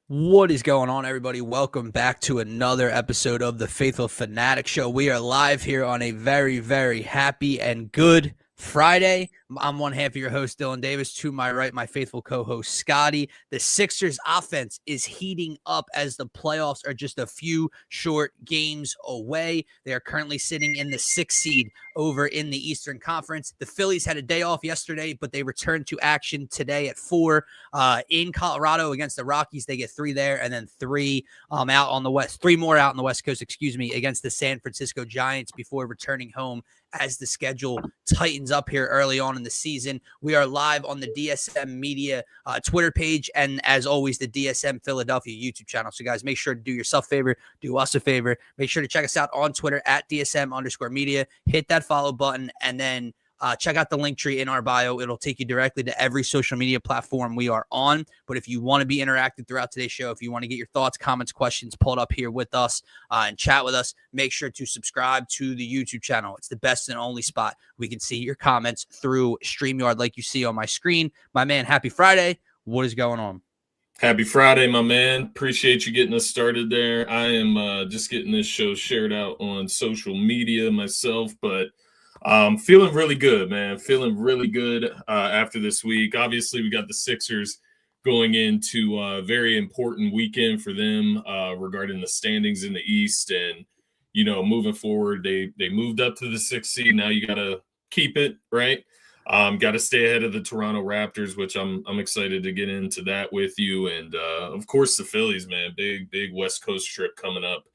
What is going on, everybody? Welcome back to another episode of the Phaithful Phanatics Show. We are live here on a very, very happy and good Friday. I'm one half of your host, Dylan Davis. To my right, my faithful co-host, Scotty. The Sixers offense is heating up as the playoffs are just a few short games away. They are currently sitting in the 6th seed over in the Eastern Conference. The Phillies had a day off yesterday, but they returned to action today at 4 in Colorado against the Rockies. They get 3 there, and then 3 out on the West. 3 more out on the West Coast, against the San Francisco Giants before returning home as the schedule tightens up here early on in the season. We are live on the DSM-Media Twitter page, and as always, the DSM Philadelphia YouTube channel. So, guys, make sure to do yourself a favor, do us a favor. Make sure to check us out on Twitter at DSM_media. Hit that follow button, and then check out the link tree in our bio. It'll take you directly to every social media platform we are on. But if you want to be interactive throughout today's show, if you want to get your thoughts, comments, questions pulled up here with us and chat with us, make sure to subscribe to the YouTube channel. It's the best and only spot we can see your comments through StreamYard like you see on my screen. My man, happy Friday. What is going on? Happy Friday, my man. Appreciate you getting us started there. I am just getting this show shared out on social media myself, but feeling really good, man. Feeling really good after this week. Obviously, we got the Sixers going into a very important weekend for them regarding the standings in the East. And, you know, moving forward, they moved up to the 6th seed. Now you got to keep it, right? Got to stay ahead of the Toronto Raptors, which I'm excited to get into that with you. And, of course, the Phillies, man. Big West Coast trip coming up.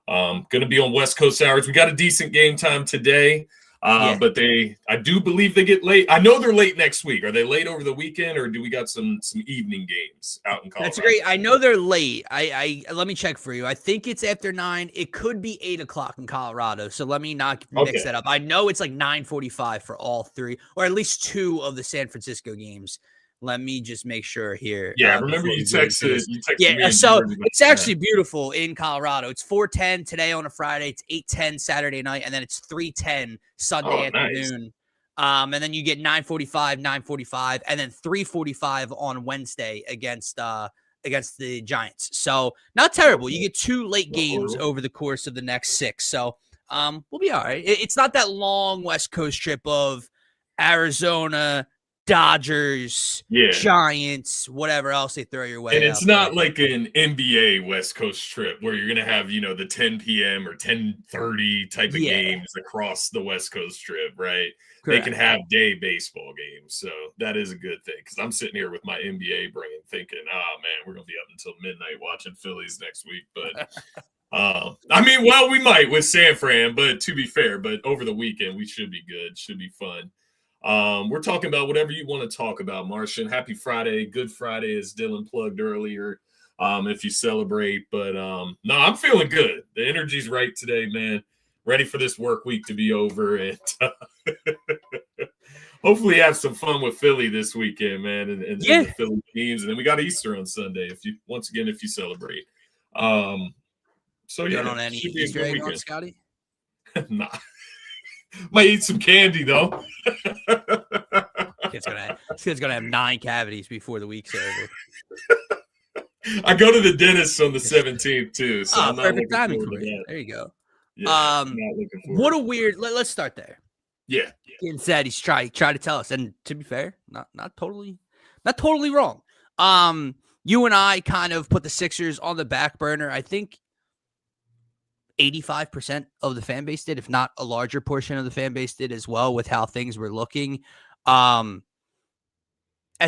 Going to be on West Coast hours. We got a decent game time today. But I do believe they get late. I know they're late next week. Are they late over the weekend, or do we got some evening games out in Colorado? That's great. I know they're late. I let me check for you. I think it's after 9. It could be 8 o'clock in Colorado. So let me not mix that up. I know it's like 9:45 for all 3, or at least 2 of the San Francisco games. Let me just make sure here. Yeah, remember you texted. Yeah, so it's actually beautiful in Colorado. It's 4:10 today on a Friday. It's 8:10 Saturday night, and then it's 3:10 Sunday afternoon. Nice. And then you get 9:45, and then 3:45 on Wednesday against the Giants. So not terrible. You get 2 late games over the course of the next 6. So we'll be all right. It's not that long West Coast trip of Arizona, Dodgers, Giants, whatever else they throw your way. And it's not like an NBA West Coast trip where you're going to have, the 10 p.m. or 10:30 type of games across the West Coast trip, right? Correct. They can have day baseball games. So that is a good thing, because I'm sitting here with my NBA brain thinking, oh, man, we're going to be up until midnight watching Phillies next week. But we might with San Fran, but to be fair, but over the weekend, we should be good. Should be fun. We're talking about whatever you want to talk about, Martian. Happy Friday. Good Friday, as Dylan plugged earlier, if you celebrate. But, no, I'm feeling good. The energy's right today, man. Ready for this work week to be over. And hopefully have some fun with Philly this weekend, man, and the Philly teams. And then we got Easter on Sunday, if you celebrate. So, yeah. On any Easter egg on, Scotty? Nah. Might eat some candy, though. This kid's gonna have 9 cavities before the week's over. I go to the dentist on the 17th too, so I'm not perfect timing for you. There you go. Yeah, what a weird. Let's start there. Yeah. Ian said he's trying to tell us, and to be fair, not totally wrong. You and I kind of put the Sixers on the back burner. I think 85% of the fan base did, if not a larger portion of the fan base did as well, with how things were looking. At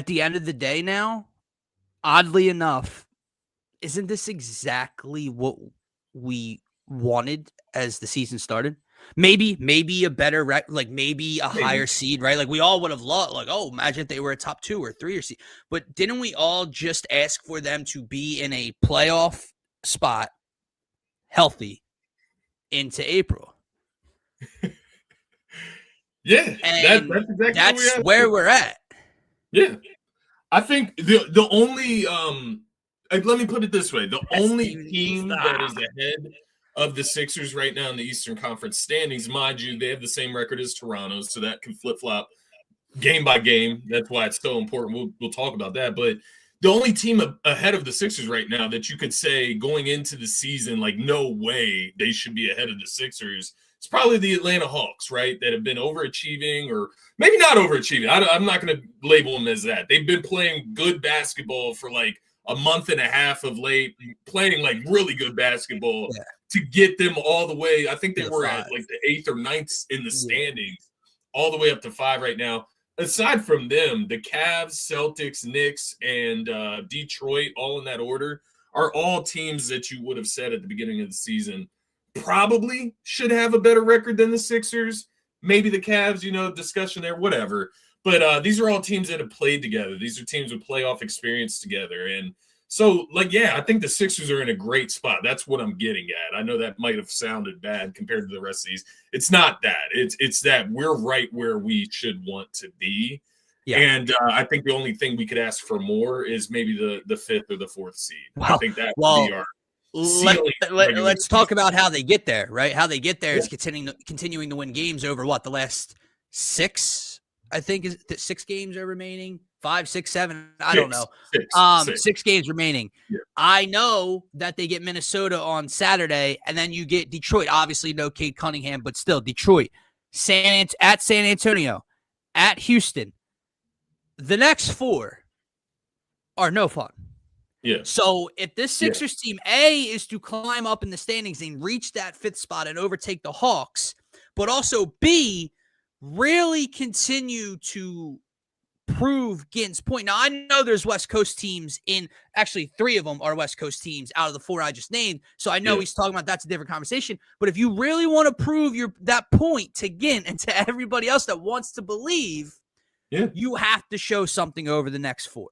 the end of the day now, oddly enough, isn't this exactly what we wanted as the season started? Maybe a better, maybe a higher seed, right? Like we all would have loved, imagine if they were a top 2 or 3 or seed. But didn't we all just ask for them to be in a playoff spot, healthy, into April? Yeah, and that's exactly that's where we're at. Yeah, I think the only let me put it this way: the only team that is ahead of the Sixers right now in the Eastern Conference standings, mind you, they have the same record as Toronto, so that can flip flop game by game. That's why it's so important. We'll talk about that, but the only team ahead of the Sixers right now that you could say going into the season, like, no way they should be ahead of the Sixers, it's probably the Atlanta Hawks, right? That have been overachieving, or maybe not overachieving. I'm not going to label them as that. They've been playing good basketball for like a month and a half of late, playing like really good basketball to get them all the way. I think they were at like the 8th or 9th in the standings, all the way up to 5 right now. Aside from them, the Cavs, Celtics, Knicks, and Detroit, all in that order, are all teams that you would have said at the beginning of the season probably should have a better record than the Sixers. Maybe the Cavs, discussion there, whatever. But these are all teams that have played together. These are teams with playoff experience together. And so, I think the Sixers are in a great spot. That's what I'm getting at. I know that might have sounded bad compared to the rest of these. It's not that. It's that we're right where we should want to be. Yeah. And I think the only thing we could ask for more is maybe the 5th or the 4th seed. I think that would be our let's talk about how they get there, right? How they get there is continuing to win games over the last 6, I think, is 6 games are remaining. 5, 6, 7. I don't know. 6 games remaining. Yeah. I know that they get Minnesota on Saturday, and then you get Detroit. Obviously, no Cade Cunningham, but still Detroit, at San Antonio, at Houston. The next 4 are no fun. Yeah. So if this Sixers team is to climb up in the standings and reach that 5th spot and overtake the Hawks, but also B, really continue to prove Gin's point. Now, I know there's West Coast teams actually 3 of them are West Coast teams out of the 4 I just named. So I know he's talking about that's a different conversation. But if you really want to prove that point to Gin and to everybody else that wants to believe, you have to show something over the next 4.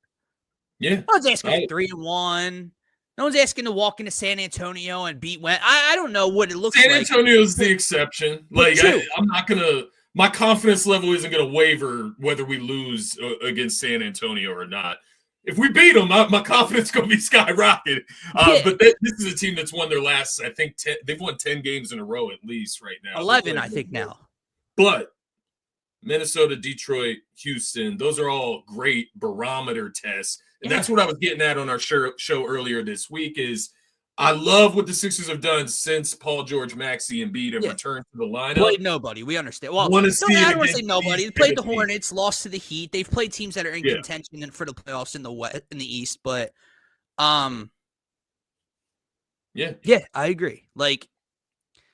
Yeah. No one's asking for 3-1. No one's asking to walk into San Antonio and beat Wentz. I don't know what it looks like. San Antonio's the exception. Like, I'm not going to – my confidence level isn't going to waver whether we lose against San Antonio or not. If we beat them, my confidence is going to be skyrocketed. But this is a team that's won their last, I think, 10, they've won 10 games in a row at least right now. 11, I think, now. But Minnesota, Detroit, Houston, those are all great barometer tests. And that's what I was getting at on our show earlier this week is I love what the Sixers have done since Paul George, Maxey, and Embiid have returned to the lineup. Played nobody. We understand. Well, I don't want to say nobody. They played the Hornets, lost to the Heat. They've played teams that are in contention for the playoffs in the East. But, I agree. Like,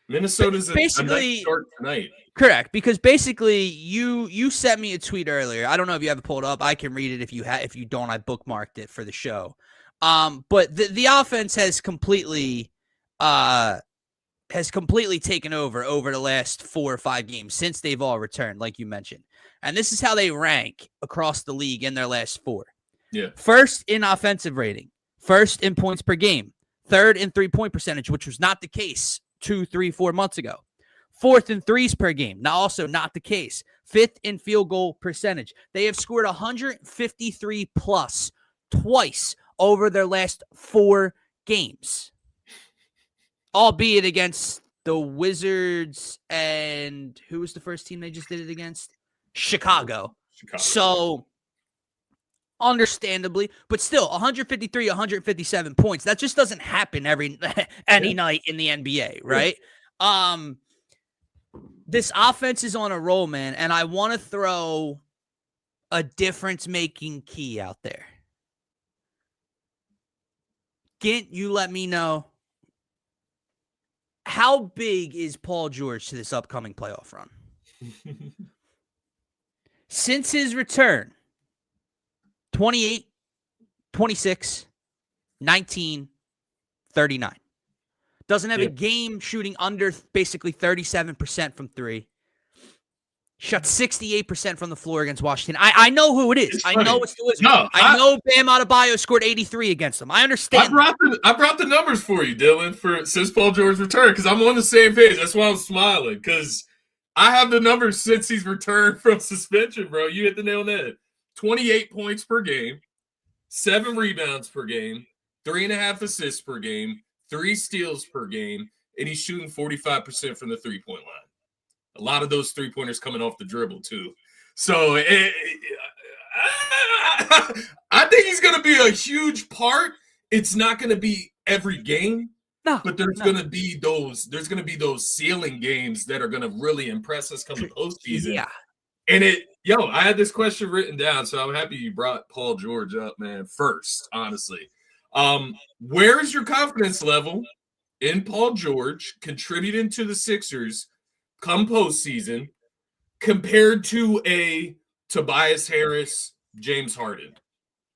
Minnesota's a nice start tonight. Correct, because basically you sent me a tweet earlier. I don't know if you have it pulled up. I can read it if you don't. I bookmarked it for the show. But the offense has completely taken over the last 4 or 5 games since they've all returned, like you mentioned. And this is how they rank across the league in their last 4. Yeah. First in offensive rating, first in points per game, third in 3-point percentage, which was not the case 2, 3, 4 months ago. 4th in threes per game. Now, also not the case. 5th in field goal percentage. They have scored 153 plus twice over their last 4 games, albeit against the Wizards and who was the first team they just did it against? Chicago. So, understandably, but still 153, 157 points. That just doesn't happen any night in the NBA, right? This offense is on a roll, man, and I want to throw a difference-making key out there. Gint, you let me know, how big is Paul George to this upcoming playoff run? Since his return, 28, 26, 19, 39. Doesn't have a game shooting under basically 37% from 3. Shot 68% from the floor against Washington. I know who it is. I know it's the Wizards. No, I know Bam Adebayo scored 83 against them. I understand. I brought the numbers for you, Dylan, since Paul George returned, because I'm on the same page. That's why I'm smiling, because I have the numbers since he's returned from suspension, bro. You hit the nail on the head. 28 points per game, 7 rebounds per game, 3.5 assists per game, 3 steals per game, and he's shooting 45% from the 3-point line. A lot of those 3-pointers coming off the dribble, too. So I think he's going to be a huge part. It's not going to be every game, but there's going to be those. There's going to be those ceiling games that are going to really impress us come the postseason. Yeah. And I had this question written down, so I'm happy you brought Paul George up, man. First, honestly, where is your confidence level in Paul George contributing to the Sixers come postseason compared to a Tobias Harris, James Harden?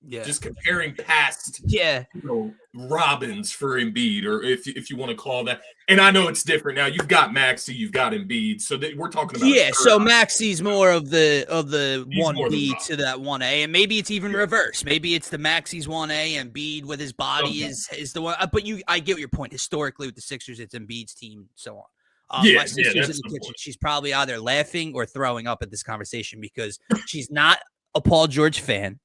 Yeah. Just comparing past, Robins for Embiid, or if you want to call that. And I know it's different now. You've got Maxey, you've got Embiid, so we're talking about. Yeah, so Maxey's more of the 1B to that 1A, and maybe it's even reverse. Maybe it's the Maxey's 1A, and Embiid with his body is the one. But I get your point. Historically, with the Sixers, it's Embiid's team, so on. My sister's in the kitchen. She's probably either laughing or throwing up at this conversation because she's not a Paul George fan.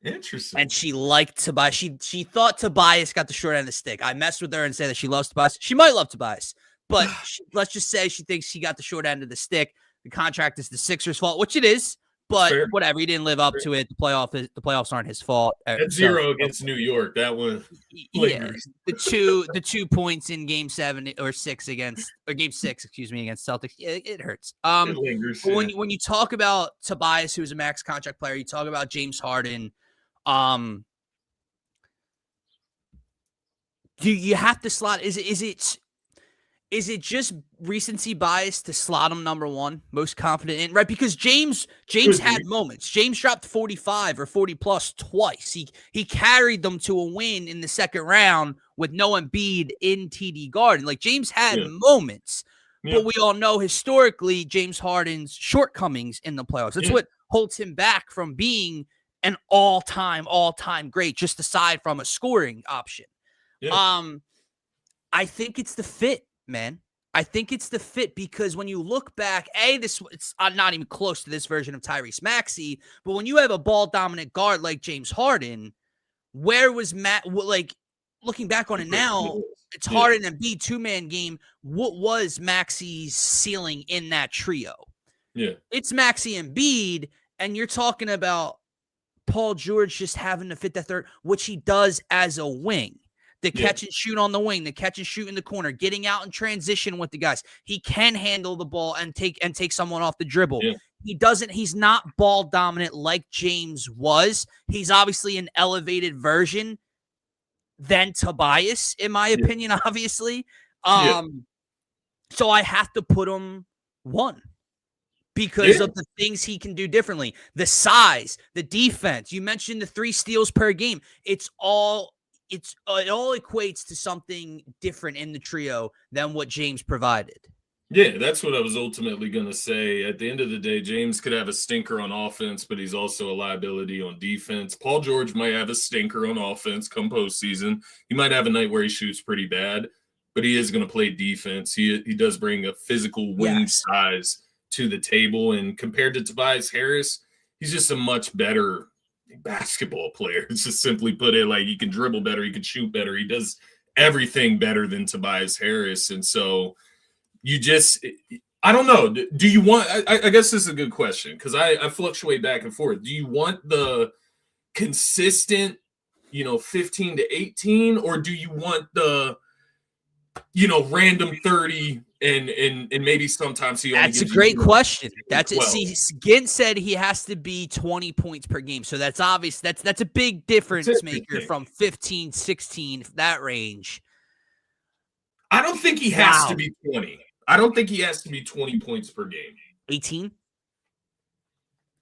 Interesting. And she liked Tobias. She thought Tobias got the short end of the stick. I messed with her and said that she loves Tobias. She might love Tobias, but let's just say she thinks she got the short end of the stick. The contract is the Sixers' fault, which it is. But whatever, he didn't live up to it. The playoffs aren't his fault. At 0 against New York, that one. Yeah, the 2 points in Game 7 or 6 against Game 6, against Celtics. It hurts. It lingers, when you talk about Tobias, who's a max contract player, you talk about James Harden. Do you have to slot? Is it just recency bias to slot him number one, most confident in, right? Because James had moments. James dropped 45 or 40 plus twice. He carried them to a win in the second round with no Embiid in TD Garden. Like James had moments, but we all know historically James Harden's shortcomings in the playoffs. That's what holds him back from being an all-time great, just aside from a scoring option. I think it's the fit, man. I think it's the fit because when you look back, it's not even close to this version of Tyrese Maxey, but when you have a ball-dominant guard like James Harden, where was Matt? Like looking back on it now, it's Harden and Embiid two-man game. What was Maxey's ceiling in that trio? Yeah, it's Maxey and Embiid, and you're talking about Paul George just having to fit that third, which he does as a wing. The catch and shoot on the wing, the catch and shoot in the corner, getting out in transition with the guys. He can handle the ball and take someone off the dribble. Yeah. He's not ball dominant like James was. He's obviously an elevated version than Tobias, in my opinion, obviously. So I have to put him one. Because of the things he can do differently. The size, the defense. You mentioned the 3 steals per game. It all equates to something different in the trio than what James provided. Yeah, that's what I was ultimately going to say. At the end of the day, James could have a stinker on offense, but he's also a liability on defense. Paul George might have a stinker on offense come postseason. He might have a night where he shoots pretty bad, but he is going to play defense. He does bring a physical wing size to the table, and compared to Tobias Harris, he's just a much better basketball player. It's just simply put it, like he can dribble better, he can shoot better, he does everything better than Tobias Harris. And so I don't know. Do you want? I guess this is a good question because I fluctuate back and forth. Do you want the consistent, 15 to 18, or do you want the random 30 and maybe sometimes he only That's a great question. That's it. See, Gint said he has to be 20 points per game. So that's obvious. That's a big difference maker from 15, 16, that range. I don't think he has to be 20. I don't think he has to be 20 points per game. 18?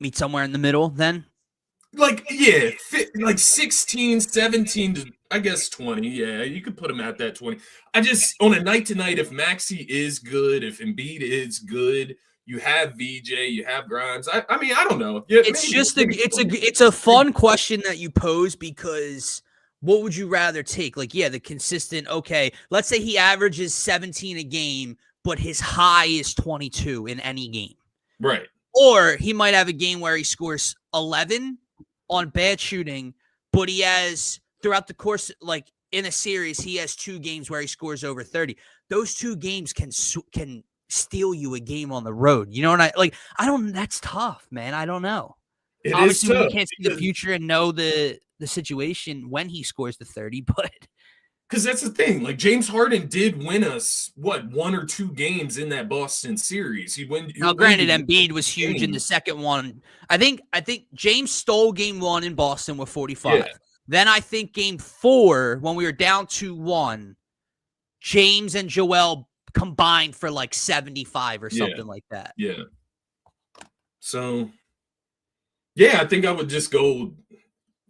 Meet somewhere in the middle then? Like 16, 17 to, I guess, 20. Yeah, you could put him at that 20. I just, on a night-to-night, if Maxey is good, if Embiid is good, you have VJ, you have Grimes. I mean, I don't know. Yeah, it's a fun question that you pose because what would you rather take? Like, the consistent, okay, let's say he averages 17 a game, but his high is 22 in any game. Right. Or he might have a game where he scores 11 on bad shooting, but he has throughout the course, like in a series, he has 2 games where he scores over 30. Those 2 games can steal you a game on the road. You know what that's tough, man. I don't know. It is Obviously, we tough can't see the future and know the situation when he scores the 30, but because that's the thing. Like James Harden did win us what 1 or 2 games in that Boston series. He win. now granted, Embiid was huge in the second one. I think James stole game 1 in Boston with 45. Yeah. Then I think game 4, when we were down 2-1, James and Joel combined for like 75 or something like that. Yeah. So, yeah, I think I would just go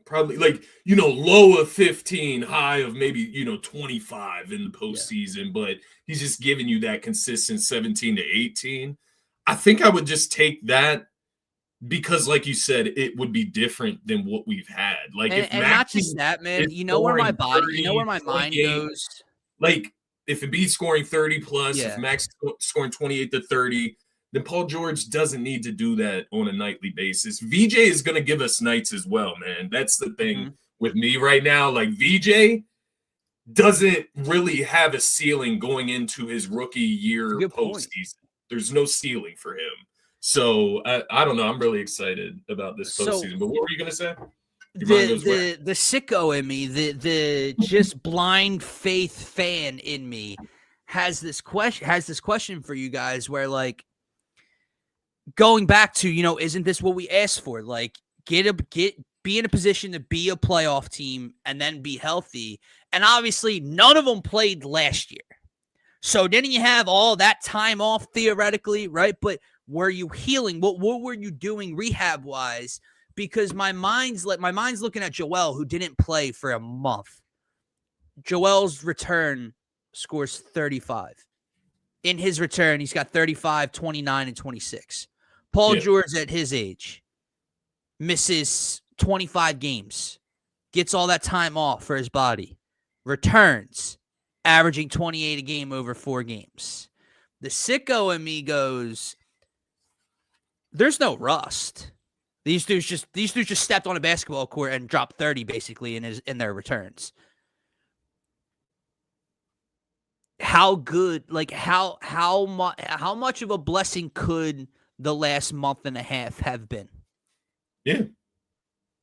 probably like, low of 15, high of maybe, 25 in the postseason, but he's just giving you that consistent 17 to 18. I think I would just take that because, like you said, it would be different than what we've had. Like, and not just that, man. You know where my mind goes. Like, if Embiid's scoring 30 plus, if Max scoring 28 to 30, then Paul George doesn't need to do that on a nightly basis. VJ is going to give us nights as well, man. That's the thing with me right now. Like, VJ doesn't really have a ceiling going into his rookie year postseason. There's no ceiling for him. So, I don't know. I'm really excited about this postseason. But what were you going to say? The sicko in me, the just blind faith fan in me has this question for you guys where, like, going back to, isn't this what we asked for? Like, be in a position to be a playoff team and then be healthy. And obviously none of them played last year. So didn't you have all that time off theoretically, right? But were you healing? What were you doing rehab wise? Because my mind's looking at Joel, who didn't play for a month. Joel's return scores 35. In his return, he's got 35, 29, and 26. Paul George at his age misses 25 games, gets all that time off for his body, returns, averaging 28 a game over 4 games. The sicko in me goes, there's no rust. These dudes just stepped on a basketball court and dropped 30 basically in their returns. How good, like how much of a blessing could the last month and a half have been? Yeah.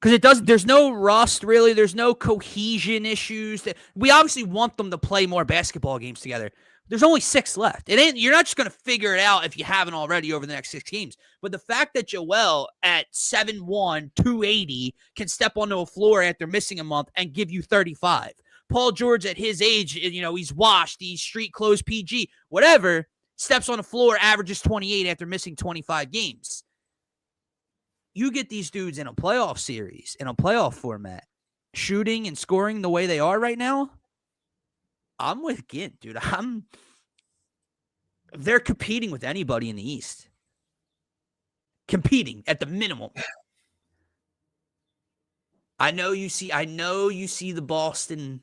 Because there's no rust really. There's no cohesion issues. We obviously want them to play more basketball games together. There's only 6 left. You're not just going to figure it out if you haven't already over the next 6 games. But the fact that Joel at 7'1", 280 can step onto a floor after missing a month and give you 35. Paul George at his age, he's washed, he's street clothes PG, whatever, steps on the floor, averages 28 after missing 25 games. You get these dudes in a playoff series, in a playoff format, shooting and scoring the way they are right now, I'm with Gint, dude. They're competing with anybody in the East. Competing at the minimum. I know you see the Boston,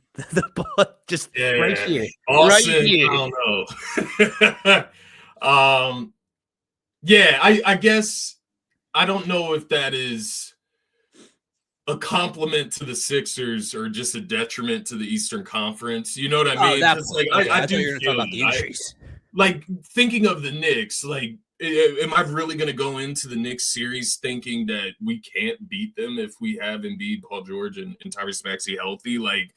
just right here. Boston, right here. I don't know. I guess I don't know if that is a compliment to the Sixers or just a detriment to the Eastern Conference. You know what I mean? I do feel talk about the injuries. Like thinking of the Knicks, like, am I really going to go into the Knicks series thinking that we can't beat them if we have Embiid, Paul George, and Tyrese Maxey healthy? Like,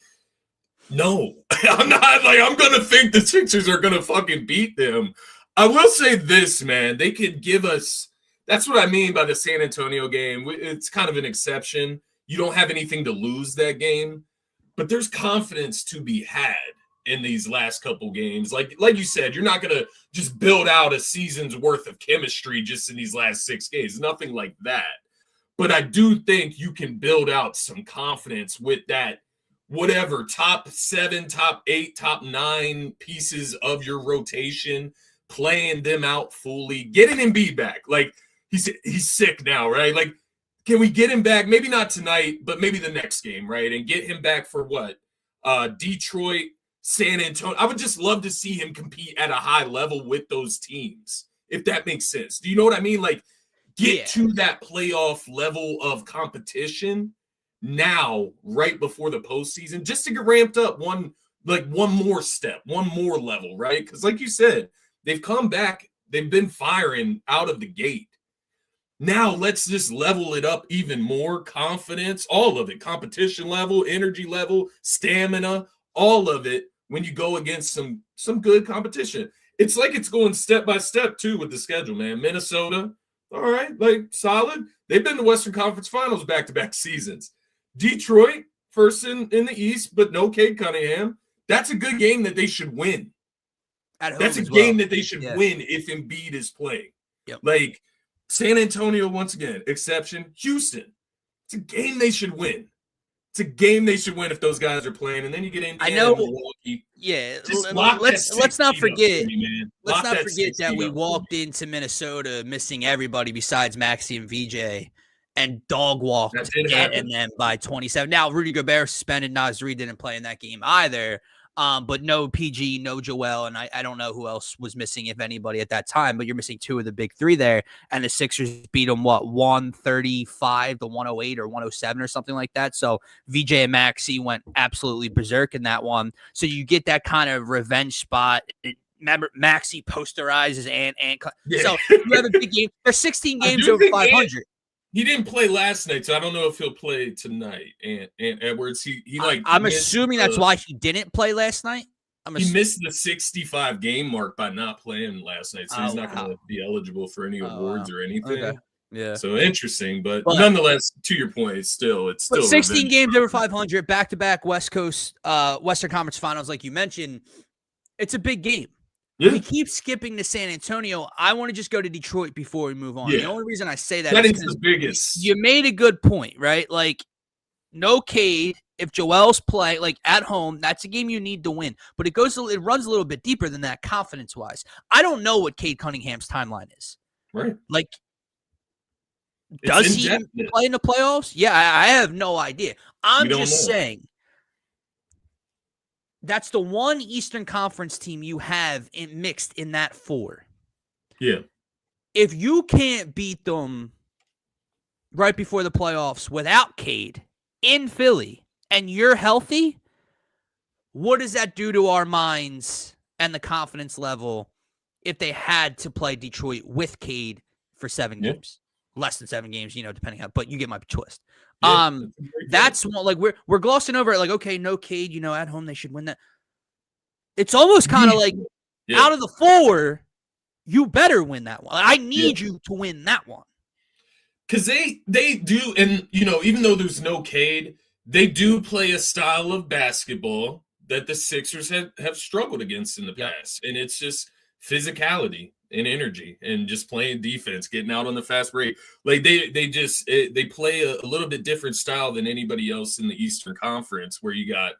no, I'm not. Like, I'm going to think the Sixers are going to fucking beat them. I will say this, man. They could give us – that's what I mean by the San Antonio game. It's kind of an exception. You don't have anything to lose that game, but there's confidence to be had in these last couple games. Like you said, you're not going to just build out a season's worth of chemistry just in these last 6 games. Nothing like that. But I do think you can build out some confidence with that, whatever, top 7, top 8, top 9 pieces of your rotation, playing them out fully, getting Embiid back. Like, he's sick now, right? Like, can we get him back? Maybe not tonight, but maybe the next game, right? And get him back for what? Detroit, San Antonio. I would just love to see him compete at a high level with those teams, if that makes sense. Do you know what I mean? Like, get to that playoff level of competition now, right before the postseason, just to get ramped up one more step, one more level, right? Because like you said, they've come back. They've been firing out of the gate. Now let's just level it up even more. Confidence, all of it, competition level, energy level, stamina, all of it when you go against some good competition. It's like it's going step by step too with the schedule, man. Minnesota, all right, like solid. They've been to Western Conference Finals back-to-back seasons. Detroit, first in the East, but no Cade Cunningham. That's a good game that they should win. That's a game that they should win if Embiid is playing. Yep. Like San Antonio, once again, exception. Houston, it's a game they should win. It's a game they should win if those guys are playing. And then you get Indiana and Milwaukee. Yeah, let's not forget. Let's not forget that we walked into Minnesota missing everybody besides Maxey and VJ, and dog walked and then by 27. Now Rudy Gobert suspended. Naz Reid didn't play in that game either. But no PG, no Joel, and I don't know who else was missing, if anybody, at that time. But you're missing two of the big three there, and the Sixers beat them 135 to 108 or 107 or something like that. So VJ and Maxey went absolutely berserk in that one. So you get that kind of revenge spot. Remember, Maxey posterizes and so you have a big game. There's 16 games over 500. He didn't play last night, so I don't know if he'll play tonight. And Edwards, I'm assuming that's why he didn't play last night. He missed the 65 game mark by not playing last night, so he's not going to be eligible for any awards or anything. Okay. Yeah. So interesting, but nonetheless, to your point, it's still 16 games over 500, back-to-back West Coast, Western Conference Finals, like you mentioned. It's a big game. Yeah. We keep skipping to San Antonio. I want to just go to Detroit before we move on. Yeah. The only reason I say that is the biggest. You made a good point, right? Like, no Cade. If Joel's play, like, at home, that's a game you need to win. But it runs a little bit deeper than that, confidence-wise. I don't know what Cade Cunningham's timeline is. Right. Like, does he play in the playoffs? Yeah, I have no idea. I'm just saying. That's the one Eastern Conference team you have mixed in that four. Yeah. If you can't beat them right before the playoffs without Cade in Philly and you're healthy, what does that do to our minds and the confidence level if they had to play Detroit with Cade for 7 games? Less than 7 games, depending on, but you get my twist. Yeah, that's like we're glossing over it, like, okay, no Cade, at home they should win that. It's almost kind of like out of the 4, you better win that one. I need you to win that one. Because they do, and even though there's no Cade, they do play a style of basketball that the Sixers have struggled against in the past. And it's just physicality and energy and just playing defense, getting out on the fast break. Like they play a little bit different style than anybody else in the Eastern Conference, where you got,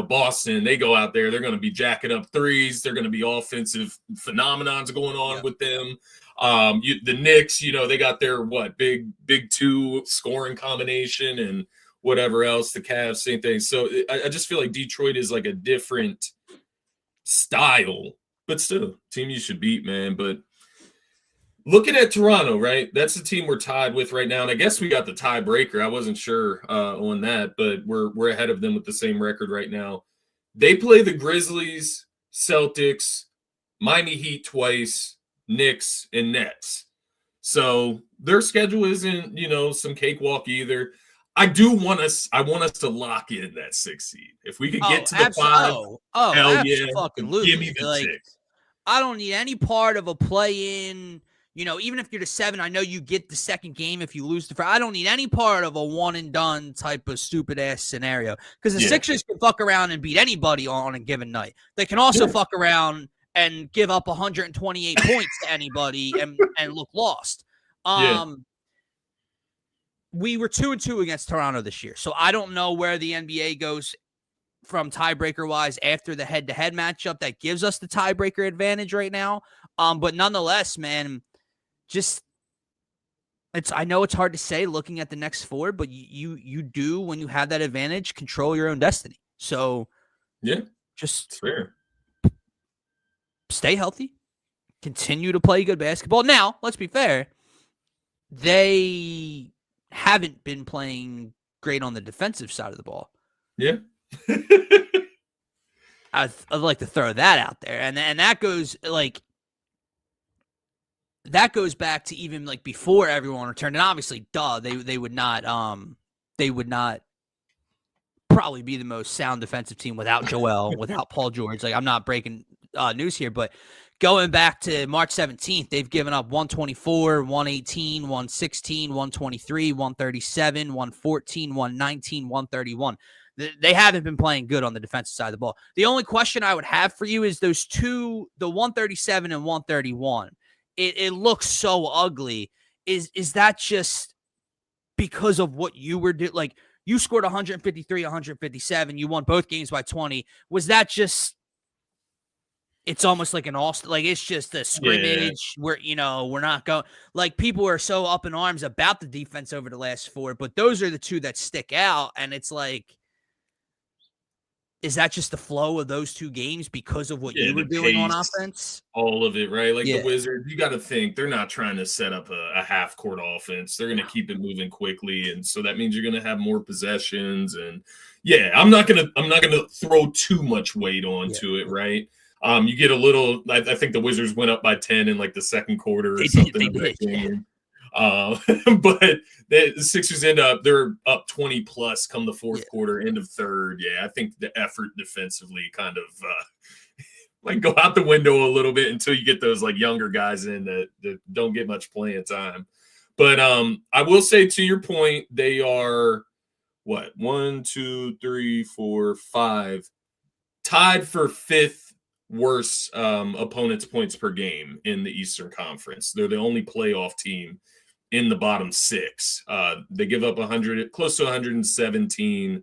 Boston, they go out there, they're going to be jacking up threes. They're going to be offensive phenomenons going on with them. The Knicks, they got their big 2 scoring combination and whatever else. The Cavs, same thing. So I just feel like Detroit is like a different style, but still team you should beat, man. But looking at Toronto, right? That's the team we're tied with right now. And I guess we got the tiebreaker. I wasn't sure on that, but we're ahead of them with the same record right now. They play the Grizzlies, Celtics, Miami Heat twice, Knicks, and Nets. So their schedule isn't, some cakewalk either. I want us to lock in that 6 seed. If we could get to the 5, hell yeah, give me the 6. I don't need any part of a play-in. Even if you're the 7, I know you get the second game if you lose the first. I don't need any part of a one-and-done type of stupid-ass scenario, because the Sixers can fuck around and beat anybody on a given night. They can also fuck around and give up 128 points to anybody and look lost. We were 2-2 against Toronto this year, so I don't know where the NBA goes from tiebreaker-wise after the head-to-head matchup that gives us the tiebreaker advantage right now. But nonetheless, man, I know it's hard to say looking at the next 4, but you do, when you have that advantage, control your own destiny. So just fair. Stay healthy, continue to play good basketball. Now, let's be fair, they haven't been playing great on the defensive side of the ball. Yeah. I'd like to throw that out there. And that goes, like, that goes back to even like before everyone returned, and obviously, they would not probably be the most sound defensive team without Joel, without Paul George. Like, I'm not breaking news here, but going back to March 17th, they've given up 124, 118, 116, 123, 137, 114, 119, 131. They haven't been playing good on the defensive side of the ball. The only question I would have for you is those two, the 137 and 131. It looks so ugly. Is that just because of what you were doing? Like, you scored 153, 157. You won both games by 20. Was that just, it's almost like an like it's just a scrimmage where, we're not going, like, people are so up in arms about the defense over the last four, but those are the two that stick out. And it's like, is that just the flow of those two games because of what you were doing on offense? All of it, right? Like the Wizards, you got to think they're not trying to set up a half-court offense. They're going to keep it moving quickly, and so that means you're going to have more possessions. And I'm not gonna throw too much weight onto it, right? You get a little. I think the Wizards went up by 10 in like the second quarter or something. They did. But the Sixers they're up 20 plus come the fourth quarter, end of third. I think the effort defensively kind of might go out the window a little bit until you get those like younger guys in that don't get much playing time. But I will say, to your point, they are what, 1, 2, 3, 4, 5 tied for fifth worst opponents' points per game in the Eastern Conference. They're the only playoff team in the bottom six. They give up close to 117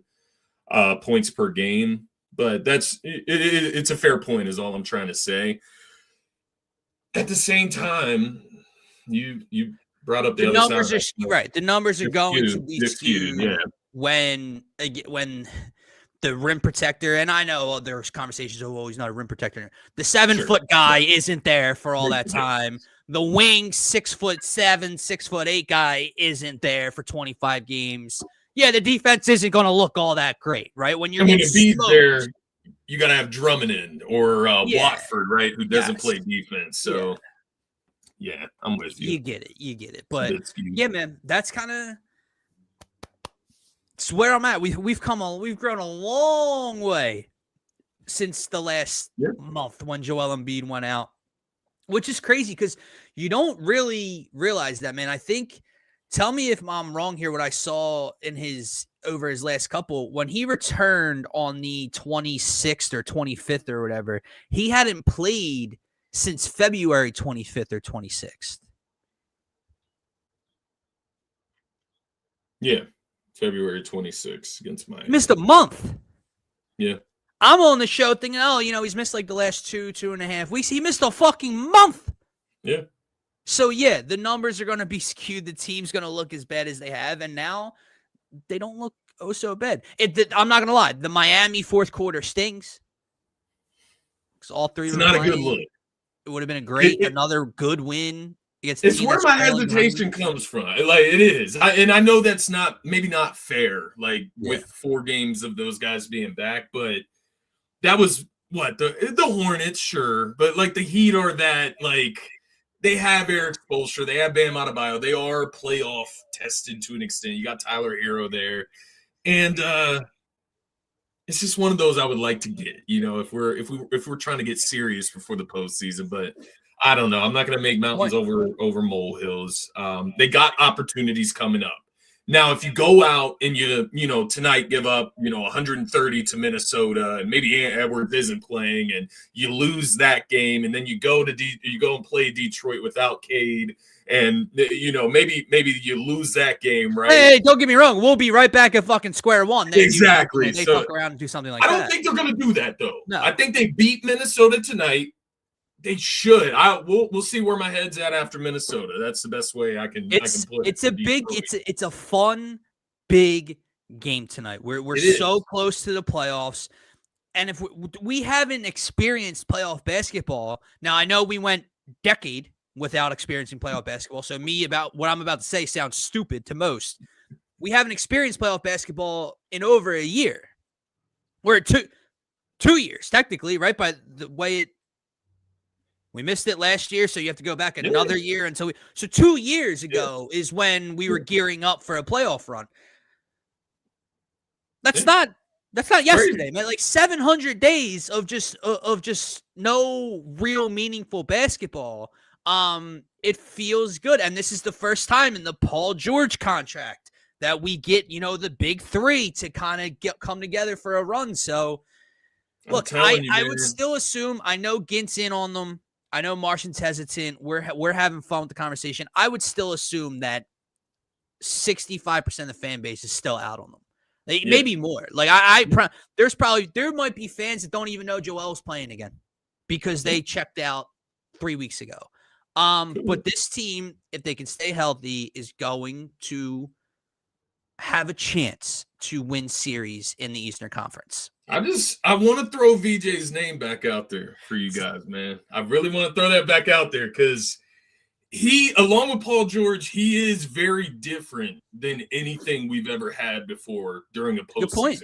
points per game, but it's a fair point is all I'm trying to say. At the same time, you brought up the other numbers side. Are right. The numbers are going to be skewed when the rim protector, and I know there's conversations of, he's not a rim protector. The 7-foot guy isn't there for all that time. The wing 6'7", 6'8" guy isn't there for 25 games. The defense isn't going to look all that great, right? When you're getting smoked, there, you got to have Drummond in or Watford, right? Who doesn't play defense. So, I'm with you. You get it. But man, that's kind of. It's where I'm at. We've grown a long way since the last month when Joel Embiid went out, which is crazy because you don't really realize that, man. I think, tell me if I'm wrong here, what I saw in over his last couple, when he returned on the 26th or 25th or whatever, he hadn't played since February 25th or 26th. Yeah. February 26th against Miami. Missed a month. Yeah. I'm on the show thinking, he's missed like the last 2.5 weeks. He missed a fucking month. Yeah. So, the numbers are going to be skewed. The team's going to look as bad as they have. And now they don't look so bad. I'm not going to lie. The Miami fourth quarter stings. Because all three were not playing. A good look. It would have been another good win. It's where my hesitation comes from. Like, it is. I know that's maybe not fair, like with 4 games of those guys being back, but that was what the Hornets, sure. But like the Heat are that, like, they have Eric Spoelstra, they have Bam Adebayo, they are playoff tested to an extent. You got Tyler Hero there. And it's just one of those I would like to get, if we're trying to get serious before the postseason, but I don't know. I'm not going to make mountains over molehills. They got opportunities coming up. Now, if you go out and you tonight give up 130 to Minnesota, and maybe Edwards isn't playing, and you lose that game, and then you go and play Detroit without Cade, and maybe you lose that game, right? Hey, don't get me wrong. We'll be right back at fucking square one. Exactly. They fuck around and do something like that. I don't think they're going to do that though. No. I think they beat Minnesota tonight. They should. We'll see where my head's at after Minnesota. That's the best way I can put it. It's a fun, big game tonight. We're so close to the playoffs, and if we haven't experienced playoff basketball, now I know we went decade without experiencing playoff basketball. So about what I'm about to say sounds stupid to most. We haven't experienced playoff basketball in over a year. We're at 2 years technically, right? By the way We missed it last year, so you have to go back another year until so 2 years ago is when we were gearing up for a playoff run. That's not yesterday, man. Like 700 days of just no real meaningful basketball. It feels good, and this is the first time in the Paul George contract that we get, the big three to kind of come together for a run. So, look, I would still assume. I know Gint's in on them. I know Martian's hesitant. We're having fun with the conversation. I would still assume that 65% of the fan base is still out on them. Maybe more. Like there might be fans that don't even know Joel's playing again because they checked out 3 weeks ago. But this team, if they can stay healthy, is going to have a chance to win series in the Eastern Conference. I want to throw VJ's name back out there for you guys, man. I really want to throw that back out there because he, along with Paul George, he is very different than anything we've ever had before during a postseason. Good point.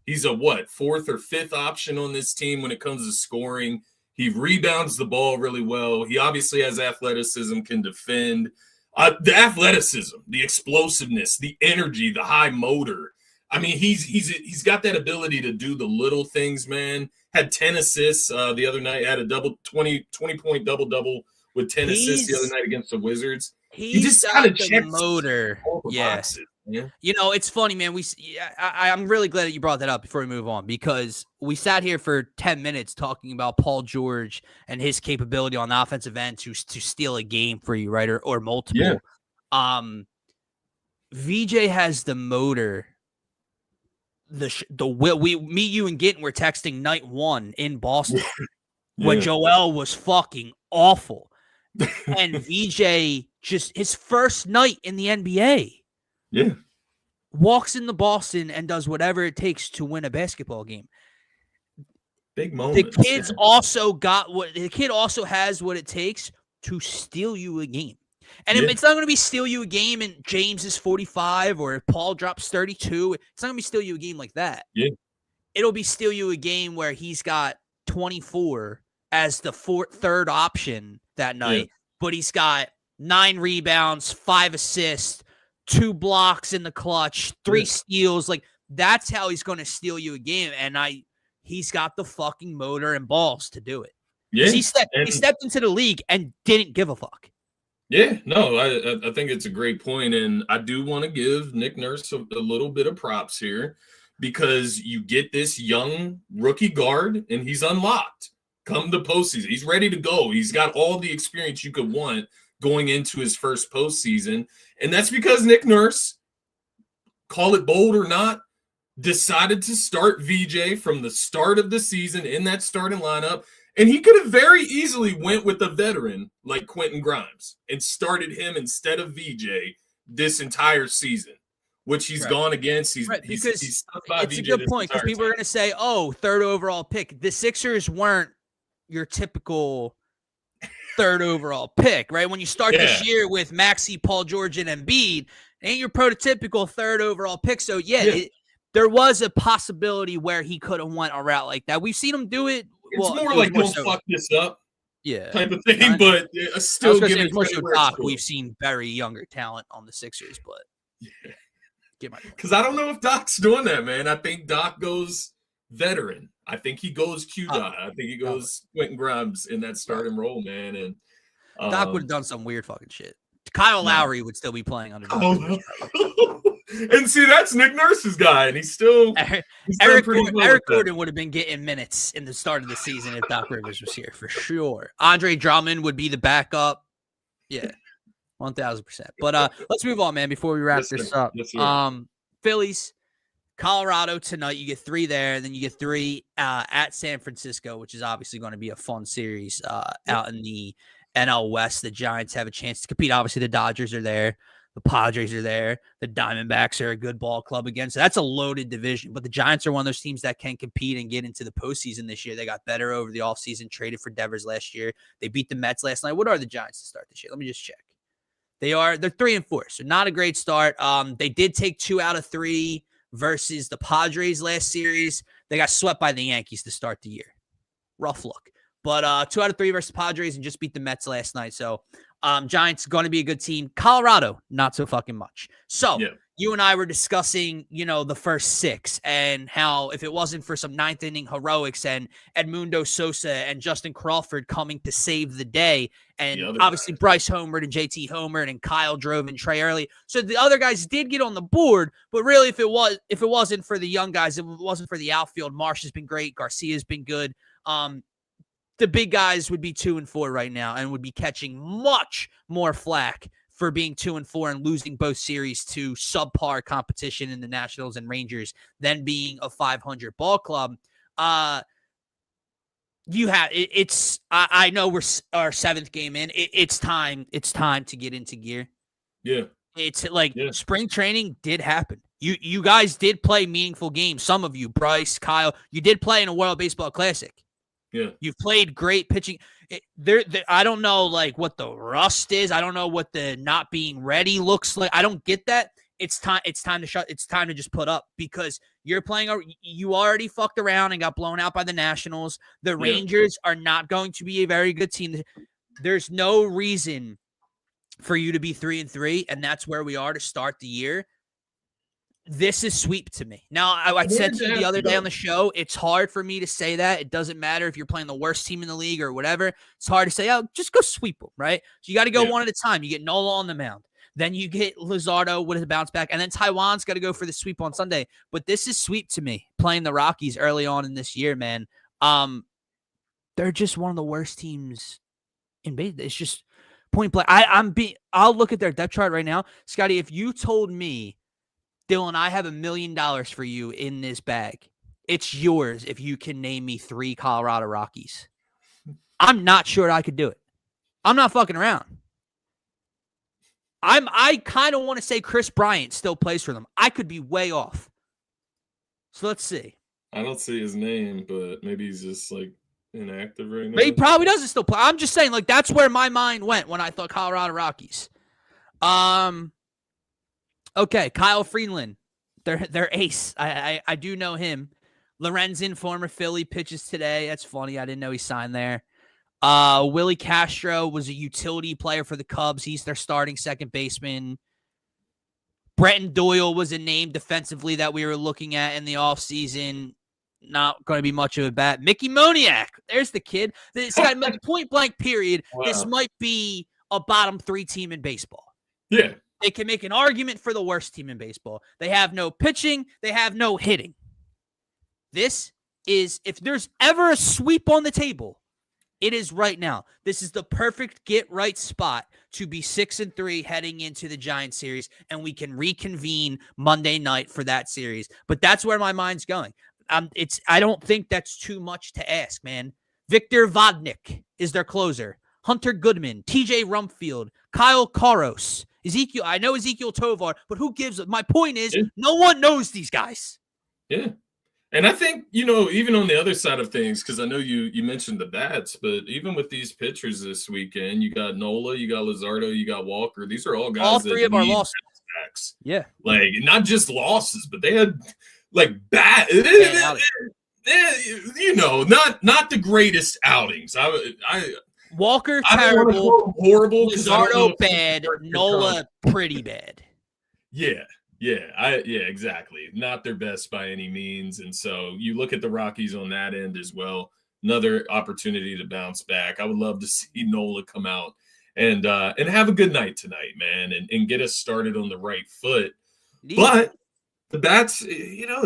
He's a fourth or fifth option on this team when it comes to scoring. He rebounds the ball really well. He obviously has athleticism, can defend. The athleticism, the explosiveness, the energy, the high motor. I mean, he's got that ability to do the little things, man. Had 10 assists the other night. Had a 20-point double-double with 10 assists the other night against the Wizards. He just kind of checks motor. Boxes, yeah. It's funny, man. I'm really glad that you brought that up before we move on because we sat here for 10 minutes talking about Paul George and his capability on the offensive end to steal a game for you, right? Or multiple. Yeah. VJ has the motor. The will. Me, you, and Gittin were texting night one in Boston when Joel was fucking awful. And VJ, just his first night in the NBA, walks into Boston and does whatever it takes to win a basketball game. Big moment. The kid also has what it takes to steal you a game. And it's not going to be steal you a game and James is 45 or if Paul drops 32. It's not going to be steal you a game like that. Yeah. It'll be steal you a game where he's got 24 as the third option that night, but he's got 9 rebounds, 5 assists, 2 blocks in the clutch, 3 steals. Like that's how he's going to steal you a game. And he's got the fucking motor and balls to do it. Yeah. He stepped into the league and didn't give a fuck. Yeah, no, I think it's a great point, and I do want to give Nick Nurse a little bit of props here because you get this young rookie guard, and he's unlocked. Come the postseason, he's ready to go. He's got all the experience you could want going into his first postseason, and that's because Nick Nurse, call it bold or not, decided to start VJ from the start of the season in that starting lineup. And he could have very easily went with a veteran like Quentin Grimes and started him instead of VJ this entire season, which he's gone against. He's stuck by it's VJ. A good point because people are going to say, "Oh, third overall pick." The Sixers weren't your typical third overall pick, right? When you start this year with Maxey, Paul George, and Embiid, ain't your prototypical third overall pick. So there was a possibility where he could have went a route like that. We've seen him do it. It's more like don't fuck this up, type of thing. But still, giving more so Doc. We've seen very younger talent on the Sixers, but because I don't know if Doc's doing that, man. I think Doc goes veteran. I think he goes Q-Dot. I think he goes Quentin Grimes in that starting role, man. And Doc would have done some weird fucking shit. Kyle Lowry would still be playing under Doc. And see, that's Nick Nurse's guy, and he's still Eric Gordon would have been getting minutes in the start of the season if Doc Rivers was here for sure. Andre Drummond would be the backup. Yeah, 1,000%. But let's move on, man. Before we wrap this up, Phillies, Colorado tonight. You get 3 there, and then you get 3 at San Francisco, which is obviously going to be a fun series out in the NL West. The Giants have a chance to compete. Obviously, the Dodgers are there. The Padres are there. The Diamondbacks are a good ball club again. So that's a loaded division. But the Giants are one of those teams that can compete and get into the postseason this year. They got better over the offseason, traded for Devers last year. They beat the Mets last night. What are the Giants to start this year? Let me just check. They're 3-4. So not a great start. They did take 2 out of 3 versus the Padres last series. They got swept by the Yankees to start the year. Rough look. But 2 out of 3 versus Padres and just beat the Mets last night. So Giants going to be a good team. Colorado, not so fucking much. So you and I were discussing, the first 6 and how if it wasn't for some 9th inning heroics and Edmundo Sosa and Justin Crawford coming to save the day, and obviously Bryce homered and JT homered and Kyle drove and Trey Early. So the other guys did get on the board, but really if it wasn't for the young guys, if it wasn't for the outfield, Marsh has been great, Garcia's been good. The big guys would be 2-4 right now and would be catching much more flack for being 2-4 and losing both series to subpar competition in the Nationals and Rangers than being a 500 ball club. I know we're our 7th game in. It's time to get into gear. Yeah. It's like spring training did happen. You guys did play meaningful games. Some of you, Bryce, Kyle, you did play in a World Baseball Classic. Yeah. You've played great pitching. I don't know like what the rust is. I don't know what the not being ready looks like. I don't get that. It's time to just put up because you're playing. You already fucked around and got blown out by the Nationals. The Rangers are not going to be a very good team. There's no reason for you to be 3-3, and that's where we are to start the year. This is sweep to me. Now, I said to you the other day on the show, it's hard for me to say that. It doesn't matter if you're playing the worst team in the league or whatever. It's hard to say, just go sweep them, right? So you got to go one at a time. You get Nola on the mound. Then you get Luzardo with a bounce back. And then Taiwan's got to go for the sweep on Sunday. But this is sweep to me, playing the Rockies early on in this year, man. They're just one of the worst teams in baseball. It's just point blank. I'll look at their depth chart right now. Scotty, if you told me, Dylan, I have $1 million for you in this bag, it's yours if you can name me 3 Colorado Rockies. I'm not sure I could do it. I'm not fucking around. I kind of want to say Chris Bryant still plays for them. I could be way off. So let's see. I don't see his name, but maybe he's just like inactive right now. He probably doesn't still play. I'm just saying, like, that's where my mind went when I thought Colorado Rockies. Okay, Kyle Freeland, their ace. I do know him. Lorenzen, former Philly, pitches today. That's funny. I didn't know he signed there. Willie Castro was a utility player for the Cubs. He's their starting second baseman. Bretton Doyle was a name defensively that we were looking at in the offseason. Not going to be much of a bat. Mickey Moniak. There's the kid. This guy, like, point blank period. Wow. This might be a bottom 3 team in baseball. Yeah. They can make an argument for the worst team in baseball. They have no pitching. They have no hitting. This is, if there's ever a sweep on the table, it is right now. This is the perfect get-right spot to be 6-3 heading into the Giants series, and we can reconvene Monday night for that series. But that's where my mind's going. I don't think that's too much to ask, man. Victor Vodnik is their closer. Hunter Goodman, TJ Rumfield, Kyle Karos, I know Ezekiel Tovar, but who gives? My point is, no one knows these guys. Yeah. And I think, even on the other side of things, because I know you mentioned the bats, but even with these pitchers this weekend, you got Nola, you got Luzardo, you got Walker. These are all guys. All 3 of our losses. Yeah. Like, not just losses, but they had, like, not the greatest outings. Walker, terrible. Horrible. Luzardo, bad. Nola, pretty bad. Yeah, exactly. Not their best by any means. And so you look at the Rockies on that end as well. Another opportunity to bounce back. I would love to see Nola come out and have a good night tonight, man, and get us started on the right foot. Yeah. But the bats,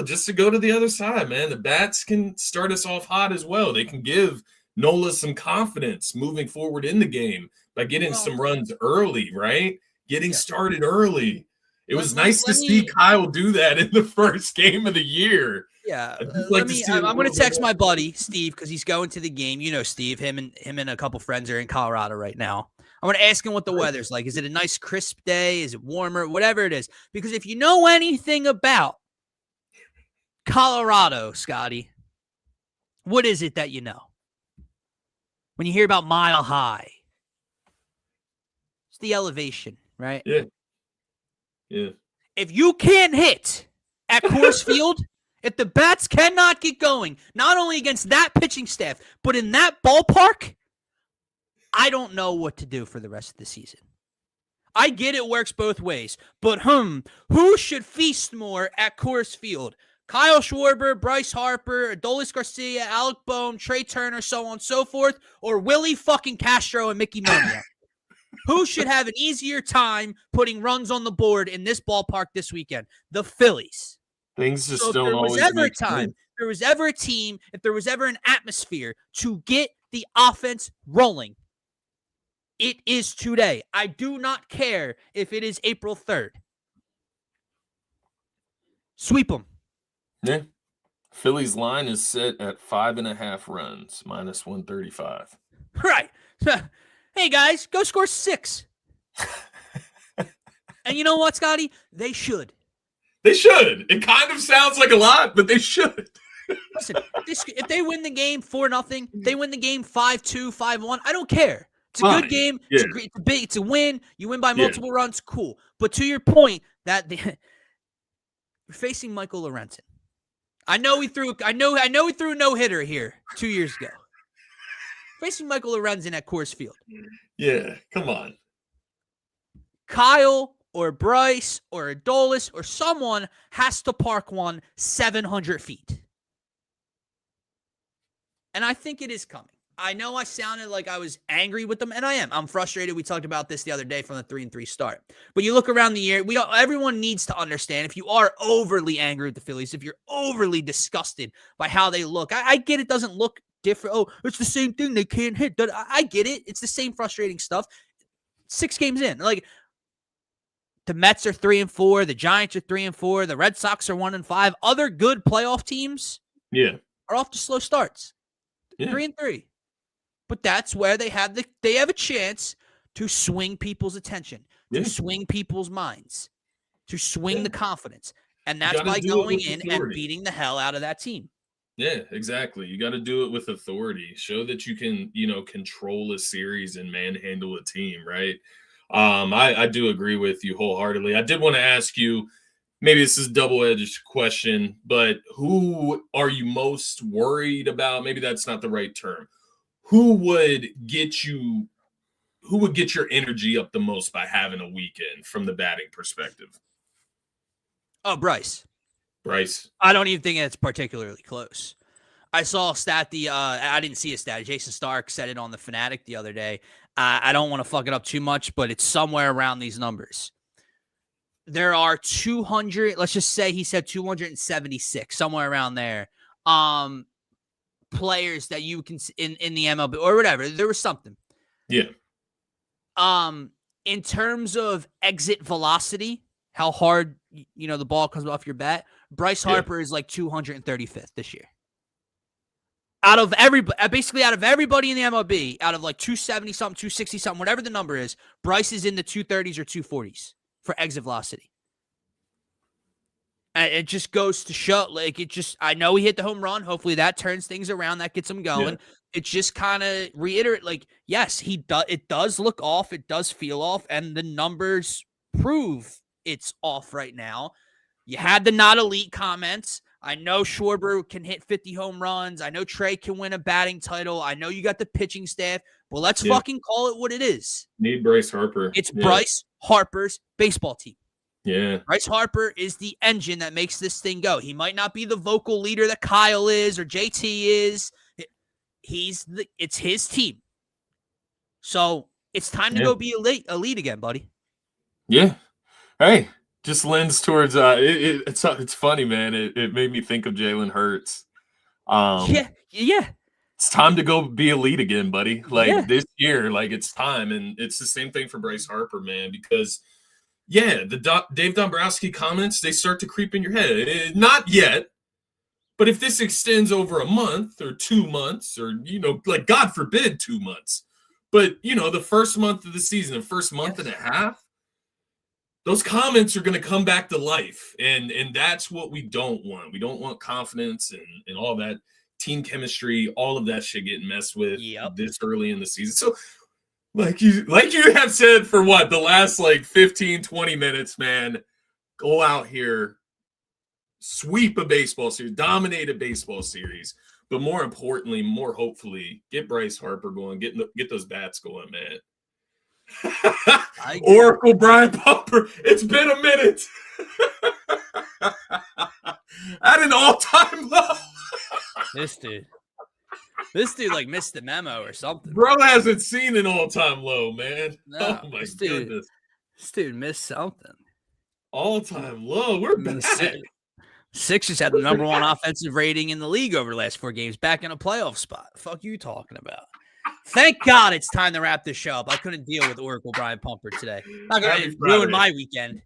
just to go to the other side, man, the bats can start us off hot as well. They can give Nola some confidence moving forward in the game by getting some runs early, right? Getting started early. It was nice to see Kyle do that in the first game of the year. Yeah. I'm going to text my buddy, Steve, because he's going to the game. You know Steve, him and a couple friends are in Colorado right now. I want to ask him what the weather's like. Is it a nice crisp day? Is it warmer? Whatever it is. Because if you know anything about Colorado, Scotty, what is it that you know? When you hear about Mile High, it's the elevation, right? Yeah. Yeah. If you can't hit at Coors Field If the bats cannot get going, not only against that pitching staff, but in that ballpark, I don't know what to do for the rest of the season. I get it works both ways, but who should feast more at Coors Field? Kyle Schwarber, Bryce Harper, Adolis Garcia, Alec Bohm, Trey Turner, so on and so forth, or Willie fucking Castro and Mickey Moniak? Who should have an easier time putting runs on the board in this ballpark this weekend? The Phillies. Things just So don't always make sense. If there was ever a team, if there was ever an atmosphere to get the offense rolling, it is today. I do not care if it is April 3rd. Sweep them. Yeah. Phillies line is set at 5.5 runs, minus 135. Right. Hey, guys, go score 6. And you know what, Scotty? They should. They should. It kind of sounds like a lot, but they should. Listen, if they win the game 4-0, they win the game 5-2, 5-1, I don't care. It's a good game. Yeah. It's a win. You win by multiple runs, cool. But to your point, that you're facing Michael Lorenzen. I know he threw a no-hitter here 2 years ago. Facing Michael Lorenzen at Coors Field. Yeah, come on. Kyle or Bryce or Adolis or someone has to park one 700 feet. And I think it is coming. I know I sounded like I was angry with them, and I am. I'm frustrated. We talked about this the other day from the 3-3 start. But you look around the year, everyone needs to understand, if you are overly angry with the Phillies, if you're overly disgusted by how they look, I get it doesn't look different. Oh, it's the same thing. They can't hit. I get it. It's the same frustrating stuff. 6 games in. Like, the Mets are 3-4. The Giants are 3-4. The Red Sox are 1-5. Other good playoff teams are off to slow starts. 3-3. But that's where they have a chance to swing people's attention, to swing people's minds, to swing the confidence. And that's by going in and beating the hell out of that team. Yeah, exactly. You got to do it with authority. Show that you can, control a series and manhandle a team, right? I do agree with you wholeheartedly. I did want to ask you, maybe this is a double-edged question, but who are you most worried about? Maybe that's not the right term. Who would get your energy up the most by having a weekend from the batting perspective? Oh, Bryce. I don't even think it's particularly close. I saw a stat. I didn't see a stat. Jason Stark said it on the Phanatic the other day. I don't want to fuck it up too much, but it's somewhere around these numbers. There are 200. Let's just say he said 276, somewhere around there. Players that you can in the MLB or whatever. There was something. Yeah. In terms of exit velocity, how hard the ball comes off your bat, Bryce Harper is like 235th this year. Out of everybody in the MLB, out of like 270 something, 260 something, whatever the number is, Bryce is in the 230s or 240s for exit velocity. And it just goes to show, I know he hit the home run. Hopefully that turns things around. That gets him going. Yeah. It just kind of reiterate, yes, it does look off. It does feel off. And the numbers prove it's off right now. You had the not elite comments. I know Schwarber can hit 50 home runs. I know Trey can win a batting title. I know you got the pitching staff. Well, let's fucking call it what it is. Need Bryce Harper. It's Bryce Harper's baseball team. Yeah. Bryce Harper is the engine that makes this thing go. He might not be the vocal leader that Kyle is or JT is. It's his team. So it's time to go be elite again, buddy. Yeah. Hey, just lends towards it's funny, man. It made me think of Jalen Hurts. Yeah. It's time to go be elite again, buddy. This year, it's time. And it's the same thing for Bryce Harper, man, because the Dave Dombrowski comments, they start to creep in your head. Not yet, but if this extends over a month or 2 months or, God forbid 2 months, but, the first month of the season, the first month and a half, those comments are going to come back to life. And that's what we don't want. We don't want confidence and all that team chemistry, all of that shit getting messed with this early in the season. So, like you have said for the last 15, 20 minutes, man, go out here sweep a baseball series, dominate a baseball series, but more importantly, more hopefully, get Bryce Harper going, get those bats going, man. Oracle Brian Pumper, it's been a minute. At an all-time low. This dude like missed the memo or something. Bro hasn't seen an all-time low, man. No, oh my goodness. This dude missed something. All-time low. We're back. Sixers had the number one offensive rating in the league over the last 4 games, back in a playoff spot. The fuck you talking about? Thank God it's time to wrap this show up. I couldn't deal with Oracle Brian Pumper today. Not gonna ruin my weekend.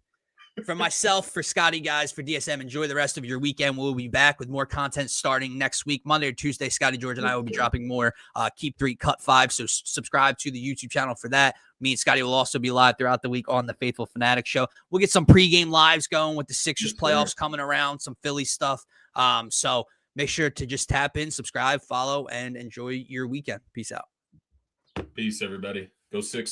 For myself, for Scotty, guys, for DSM, enjoy the rest of your weekend. We'll be back with more content starting next week, Monday or Tuesday. Scotty, George, and I will be dropping more Keep 3, Cut 5, so subscribe to the YouTube channel for that. Me and Scotty will also be live throughout the week on the Phaithful Phanatics show. We'll get some pregame lives going with the Sixers playoffs coming around, some Philly stuff. So make sure to just tap in, subscribe, follow, and enjoy your weekend. Peace out. Peace, everybody. Go Sixers.